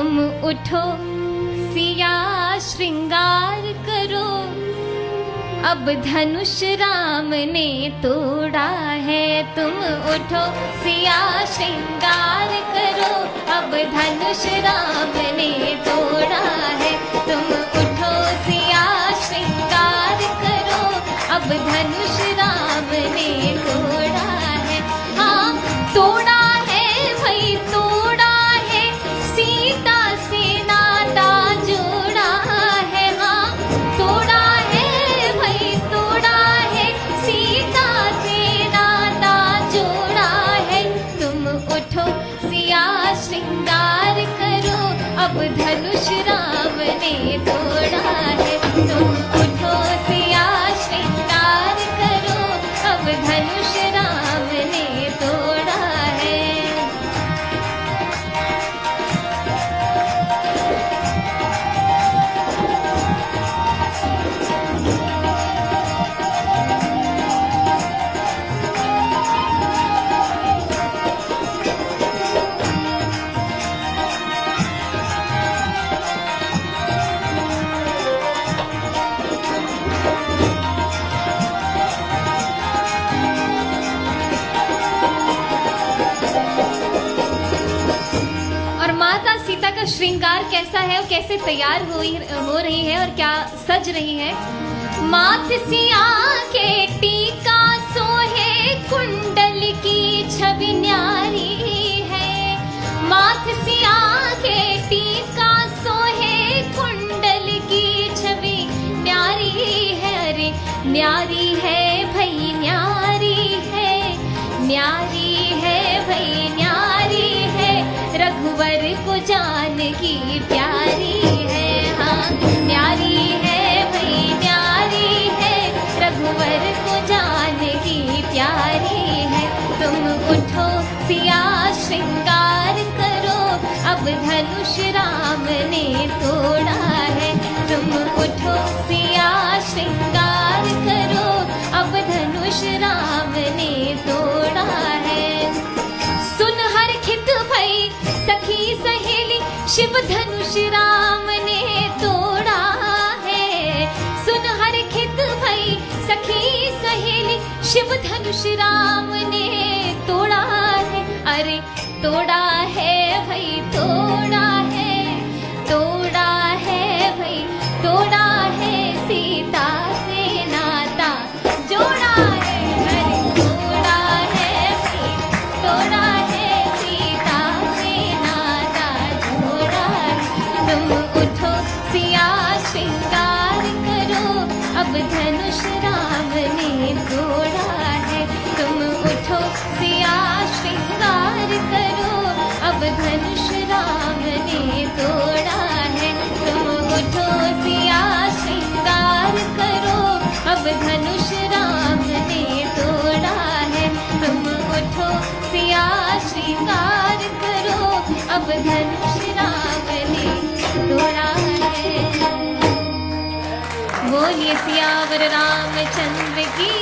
तुम उठो सिया श्रृंगार करो, अब धनुष राम ने तोड़ा है। तुम उठो सिया श्रृंगार करो, अब धनुष राम ने तोड़ा है। तुम उठो सिया श्रृंगार करो, अब धनुष राम ने तोड़ा है। हाँ तोड़ा है भाई तोड़ा है, सीता से नाता जोड़ा है। हाँ तोड़ा है भाई तोड़ा है, सीता से नाता जोड़ा है। तुम उठो सिया श्रृंगार करो, अब धनुष राम ने तोड़ा है। तुम उठो सिया श्रृंगार करो, अब धनुष राम ने तोड़ा है। और माता सीता का श्रृंगार कैसा है और कैसे तैयार हो रही है और क्या सज रही है। माथ सिया के टीका सोहे, कुंडल की छवि न्यारी है। माथ सिया के टीका सोहे, कुंडल की छवि न्यारी है। अरे न्यारी है भई न्यारी है, न्यारी है भई न्यारी है। रघुवर को जानकी प्यारी है। हाँ न्यारी है भई न्यारी है, रघुवर को जानकी प्यारी है। तुम उठो सिया श्रृंगार करो, अब धनुष राम ने तोड़ा है। तुम उठो सिया श्रृंगार करो, अब धनुष राम ने तोड़ा है। सुन हर खित भई सखी सहेली, शिव धनुष राम ने तोड़ा है। सुन हर खित भई सखी सहेली, शिव धनुष राम ने तोड़ा है। अरे तोड़ा है भई तोड़ा है, तोड़ा है भई तोड़ा है। सीता से नाता जोड़ा है। अरे तोड़ा है भई तोड़ा है, सीता से नाता जोड़ा है। तुम उठो सिया श्रृंगार करो, अब धनुष राम ने तोड़ा है। तुम उठो सिया श्रृंगार करो, अब धनुष राम ने तोड़ा है। तुम उठो सिया श्रृंगार करो, अब धनुष राम ने तोड़ा है। तुम उठो सिया श्रृंगार करो, अब धनुष राम ने तोड़ा है। बोलिए सियावर रामचंद्र की।